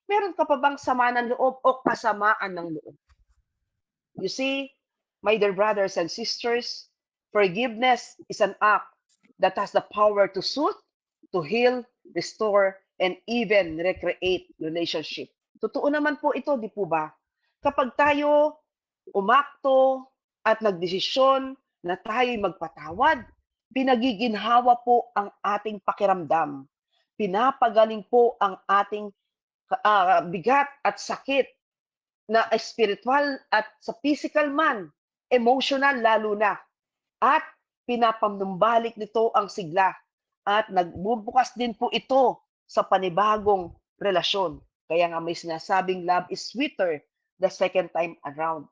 Meron ka pa bang sama ng loob o kasamaan ng loob? You see, my dear brothers and sisters, forgiveness is an act that has the power to soothe, to heal, restore, and even recreate relationship. Totoo naman po ito, di po ba? Kapag tayo umakto at nagdesisyon na tayo'y magpatawad, pinagiginhawa po ang ating pakiramdam. Pinapagaling po ang ating bigat at sakit na spiritual at sa physical man, emotional lalo na. At pinapanumbalik nito ang sigla at nagbubukas din po ito sa panibagong relasyon. Kaya nga may sinasabing love is sweeter the second time around.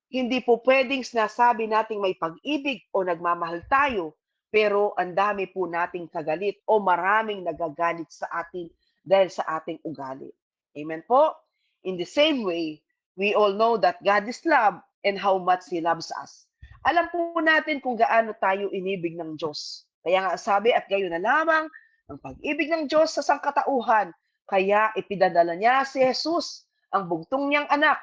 Hindi po pwedeng sinasabi nating may pag-ibig o nagmamahal tayo, pero ang dami po nating kagalit o maraming nagagalit sa atin dahil sa ating ugali. Amen po? In the same way, we all know that God is love and how much He loves us. Alam po natin kung gaano tayo inibig ng Diyos. Kaya nga sabi, at gayon na lamang ang pag-ibig ng Diyos sa sangkatauhan, kaya ipinadala niya si Jesus, ang bugtong niyang anak,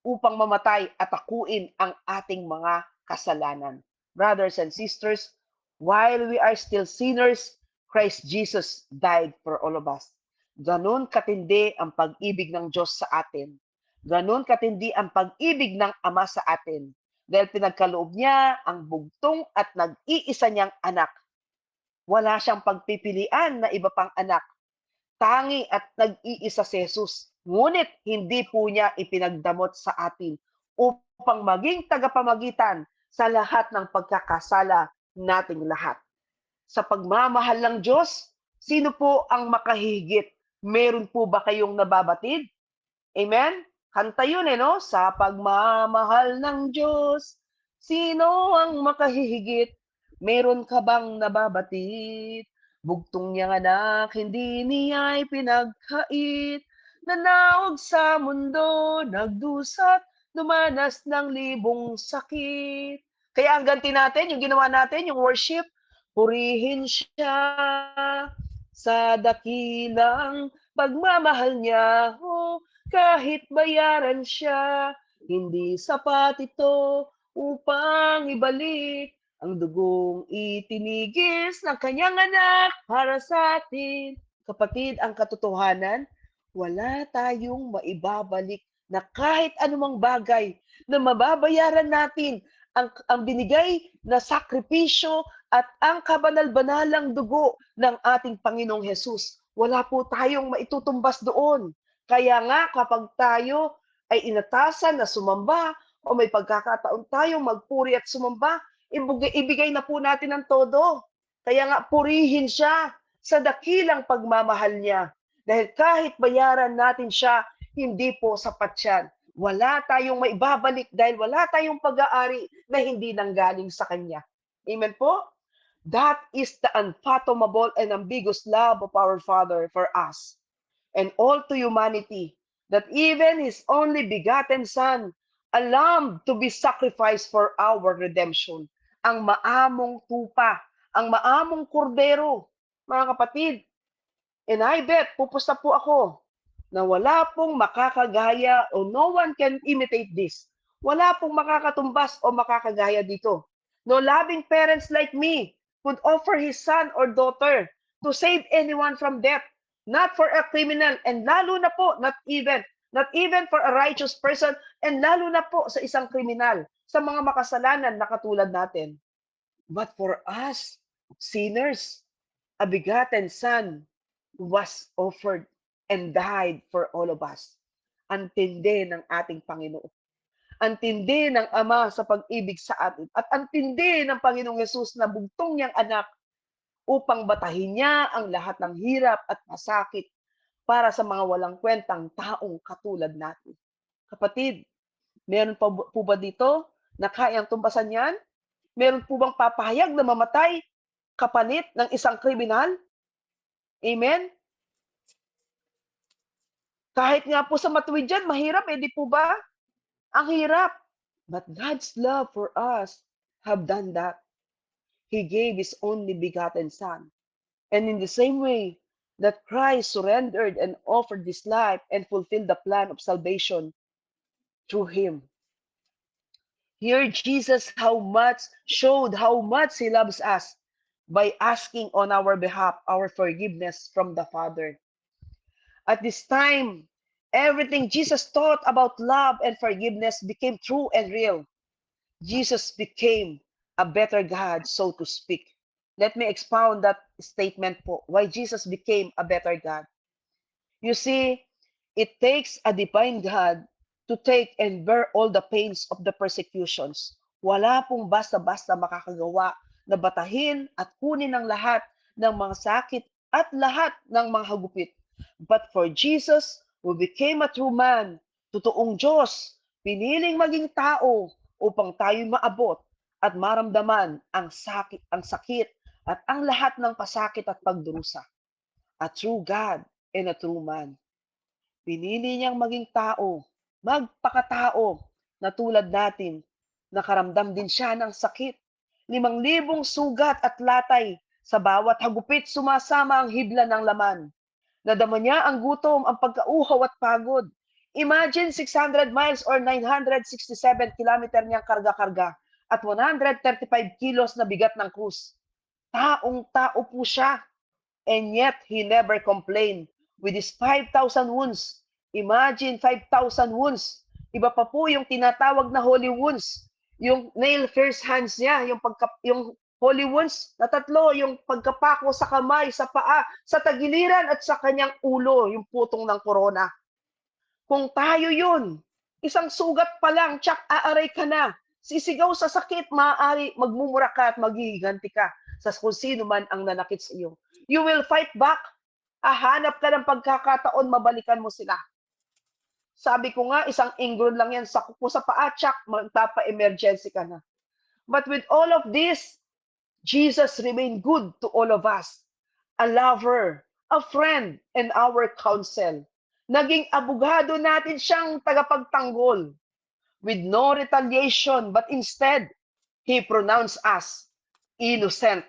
upang mamatay at akuin ang ating mga kasalanan. Brothers and sisters, while we are still sinners, Christ Jesus died for all of us. Ganon katindi ang pag-ibig ng Diyos sa atin. Ganon katindi ang pag-ibig ng Ama sa atin. Dahil pinagkaloob niya ang bugtong at nag-iisa niyang anak. Wala siyang pagpipilian na iba pang anak. Tangi at nag-iisa si Jesus. Ngunit hindi po niya ipinagdamot sa atin upang maging tagapamagitan sa lahat ng pagkakasala nating lahat. Sa pagmamahal ng Diyos, sino po ang makahigit? Meron po ba kayong nababatid? Amen? Kanta yun no? Sa pagmamahal ng Diyos, sino ang makahihigit? Meron ka bang nababatid? Bugtong niyang anak, hindi niya ipinagkait. Nanawag sa mundo, nagdusat, dumanas ng libong sakit. Kaya ang ganti natin, yung ginawa natin, yung worship, purihin siya sa dakilang pagmamahal niya. Oh, kahit bayaran siya, hindi sapat ito upang ibalik ang dugong itinigis ng kanyang anak para sa atin. Kapatid, ang katotohanan, wala tayong maibabalik na kahit anumang bagay na mababayaran natin ang binigay na sakripisyo at ang kabanal-banalang dugo ng ating Panginoong Hesus. Wala po tayong maitutumbas doon. Kaya nga kapag tayo ay inatasan na sumamba o may pagkakataon tayong magpuri at sumamba, ibigay na po natin ang todo. Kaya nga purihin siya sa dakilang pagmamahal niya. Dahil kahit bayaran natin siya, hindi po sapat yan. Wala tayong maibabalik dahil wala tayong pag-aari na hindi nanggaling sa Kanya. Amen po? That is the unfathomable and ambiguous love of our Father for us and all to humanity, that even His only begotten Son, a lamb to be sacrificed for our redemption. Ang maamong tupa, ang maamong kordero, mga kapatid. And I bet, pupusta po ako, na wala pong makakagaya o no one can imitate this. Wala pong makakatumbas o makakagaya dito. No loving parents like me would offer his son or daughter to save anyone from death, not for a criminal, and lalo na po, not even for a righteous person, and lalo na po sa isang kriminal, sa mga makasalanan na katulad natin. But for us, sinners, a begotten son was offered and died for all of us. Ang tindi ng ating Panginoon. Ang tindi ng Ama sa pag-ibig sa atin. At ang tindi ng Panginoong Yesus na bugtong niyang anak upang batahin niya ang lahat ng hirap at masakit para sa mga walang kwentang taong katulad natin. Kapatid, meron pa po ba dito na kayang tumbasan yan? Meron po bang papahayag na mamatay kapalit ng isang kriminal? Amen? Kahit nga po sa matuwid dyan, mahirap di po ba? Ang hirap. But God's love for us have done that. He gave His only begotten Son. And in the same way, that Christ surrendered and offered his life and fulfilled the plan of salvation through him. Here, Jesus showed how much he loves us by asking on our behalf our forgiveness from the Father. At this time, everything Jesus taught about love and forgiveness became true and real. Jesus became a better God, so to speak. Let me expound that statement po. Why Jesus became a better God. You see, it takes a divine God to take and bear all the pains of the persecutions. Wala pong basta-basta makakagawa na batahin at kunin ang lahat ng mga sakit at lahat ng mga hagupit. But for Jesus, who became a true man, totoong Diyos, piniling maging tao upang tayo maabot at maramdaman ang sakit at ang lahat ng pasakit at pagdurusa. A true God and a true man. Pinili niyang maging tao, magpakatao na tulad natin. Nakaramdam din siya ng sakit. 5,000 sugat at latay. Sa bawat hagupit sumasama ang hibla ng laman. Nadama niya ang gutom, ang pagkauhaw at pagod. Imagine 600 miles or 967 kilometer niyang karga-karga at 135 kilos na bigat ng krus. Taong-tao po siya. And yet, he never complained. With his 5,000 wounds, imagine 5,000 wounds. Iba pa po yung tinatawag na holy wounds. Yung nail-pierced hands niya, yung holy wounds na tatlo, yung pagkapako sa kamay, sa paa, sa tagiliran at sa kanyang ulo, yung putong ng korona. Kung tayo yun, isang sugat pa lang, tsak, aaray ka na. Sisigaw sa sakit, maaari magmumura ka at maghihiganti ka sa kung sino man ang nanakit sa iyo. You will fight back. Hanap ka ng pagkakataon, mabalikan mo sila. Sabi ko nga, isang ingron lang yan sa kuko sa paa, tsak, magpapa-emergency ka na. But with all of this, Jesus remained good to all of us. A lover, a friend, and our counsel. Naging abogado natin siyang tagapagtanggol. With no retaliation, but instead, he pronounced us innocent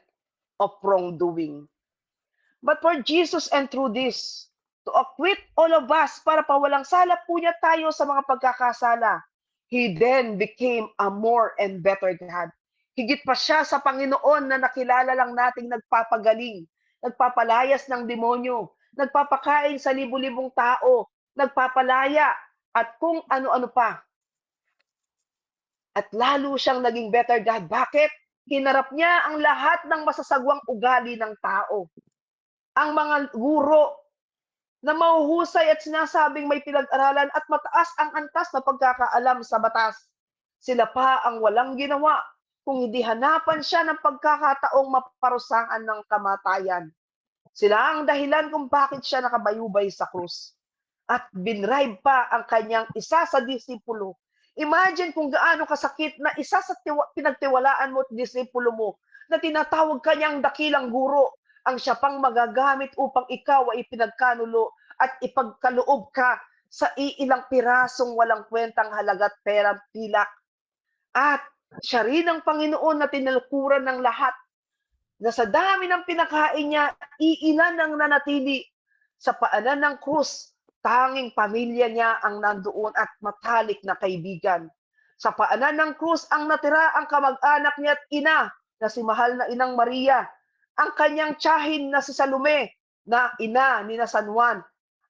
of wrongdoing. But for Jesus and through this, to acquit all of us para pawalang sala po niya tayo sa mga pagkakasala, he then became a more and better God. Higit pa siya sa Panginoon na nakilala lang nating nagpapagaling, nagpapalayas ng demonyo, nagpapakain sa libu-libong tao, nagpapalaya, at kung ano-ano pa. At lalo siyang naging better God. Bakit? Hinarap niya ang lahat ng masasagwang ugali ng tao. Ang mga guro na mahuhusay at sinasabing may pinag-aralan at mataas ang antas na pagkakaalam sa batas. Sila pa ang walang ginawa kung hindi hanapan siya ng pagkakataong maparusahan ng kamatayan. Sila ang dahilan kung bakit siya nakabayubay sa krus. At binribe pa ang kanyang isa sa disipulo. Imagine kung gaano kasakit na isa sa pinagtiwalaan mo at disipulo mo na tinatawag kanyang dakilang guro ang siya pang magagamit upang ikaw ay ipinagkanulo at ipagkaloob ka sa iilang pirasong walang kwentang halagat perang pilak. At siya rin ang Panginoon na tinalkuran ng lahat na sa dami ng pinakain niya, iilan ang nanatili sa paanan ng krus. Tanging pamilya niya ang nandoon at matalik na kaibigan. Sa paanan ng krus ang natira ang kamag-anak niya at ina na si mahal na Inang Maria, ang kanyang tiyahin na si Salome na ina ni na San Juan,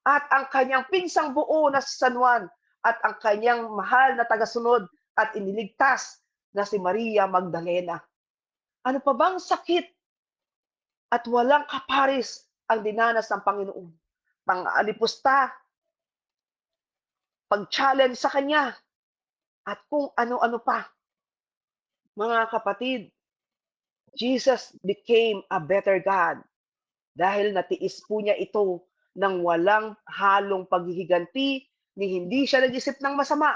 at ang kanyang pinsang buo na si San Juan, at ang kanyang mahal na tagasunod at iniligtas na si Maria Magdalena. Ano pa bang sakit at walang kaparis ang dinanas ng Panginoon? Pang-alipusta, pag-challenge sa Kanya, at kung ano-ano pa. Mga kapatid, Jesus became a better God dahil natiis po niya ito ng walang halong paghihiganti ni hindi siya nag-isip ng masama.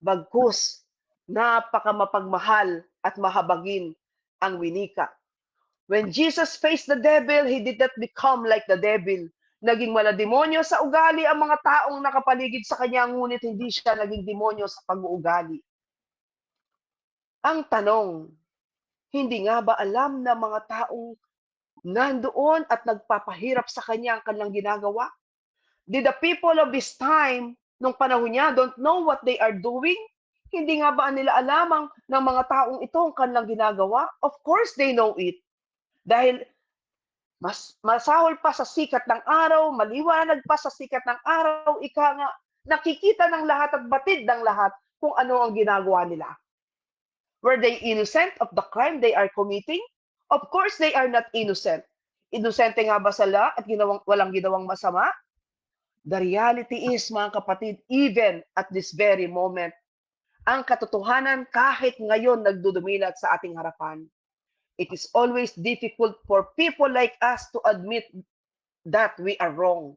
Bagkus, napakamapagmahal at mahabagin ang winika. When Jesus faced the devil, he did not become like the devil. Naging malademonyo sa ugali ang mga taong nakapaligid sa kanya, ngunit hindi siya naging demonyo sa pag-uugali. Ang tanong, hindi nga ba alam ng mga taong nandoon at nagpapahirap sa kanya ang kanilang ginagawa? Did the people of this time, nung panahon niya, don't know what they are doing? Hindi nga ba nila alamang ng mga taong ito ang kanilang ginagawa? Of course they know it. Dahil mas masahol pa sa sikat ng araw, maliwanag pa sa sikat ng araw, ika nga, nakikita ng lahat at batid ng lahat kung ano ang ginagawa nila. Were they innocent of the crime they are committing? Of course they are not innocent. Inosente nga ba sila at walang ginawang masama? The reality is, mga kapatid, even at this very moment, ang katotohanan kahit ngayon nagdudumilat sa ating harapan, it is always difficult for people like us to admit that we are wrong.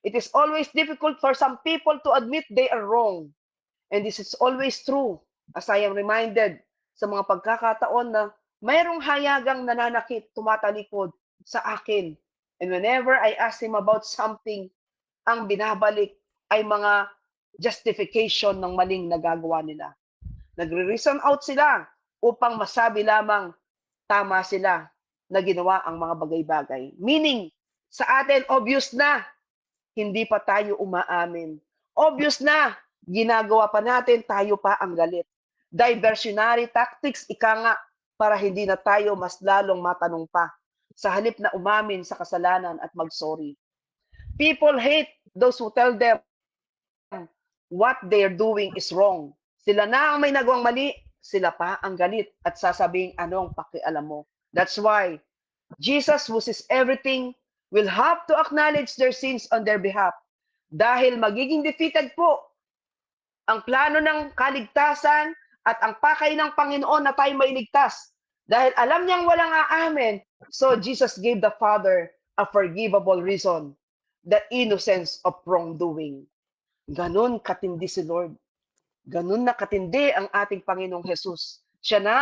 It is always difficult for some people to admit they are wrong. And this is always true, as I am reminded sa mga pagkakataon na mayroong hayagang nananakit, tumatalikod sa akin. And whenever I ask him about something, ang binabalik ay mga justification ng maling nagagawa nila. Nagre-reason out sila upang masabi lamang tama sila na ginawa ang mga bagay-bagay. Meaning, sa atin, obvious na, hindi pa tayo umaamin. Obvious na, ginagawa pa natin, tayo pa ang galit. Diversionary tactics, ika nga, para hindi na tayo mas lalong matanong pa, sa halip na umamin sa kasalanan at mag-sorry. People hate those who tell them what they're doing is wrong. Sila na ang may nagawang mali, sila pa ang galit at sasabing anong pakialam mo. That's why Jesus, who sees everything, will have to acknowledge their sins on their behalf. Dahil magiging defeated po ang plano ng kaligtasan at ang pakay ng Panginoon na tayo mailigtas. Dahil alam niyang walang aamin, so Jesus gave the Father a forgivable reason, the innocence of wrongdoing. Ganon katindi si Lord. Ganun na katindi ang ating Panginoong Jesus. Siya na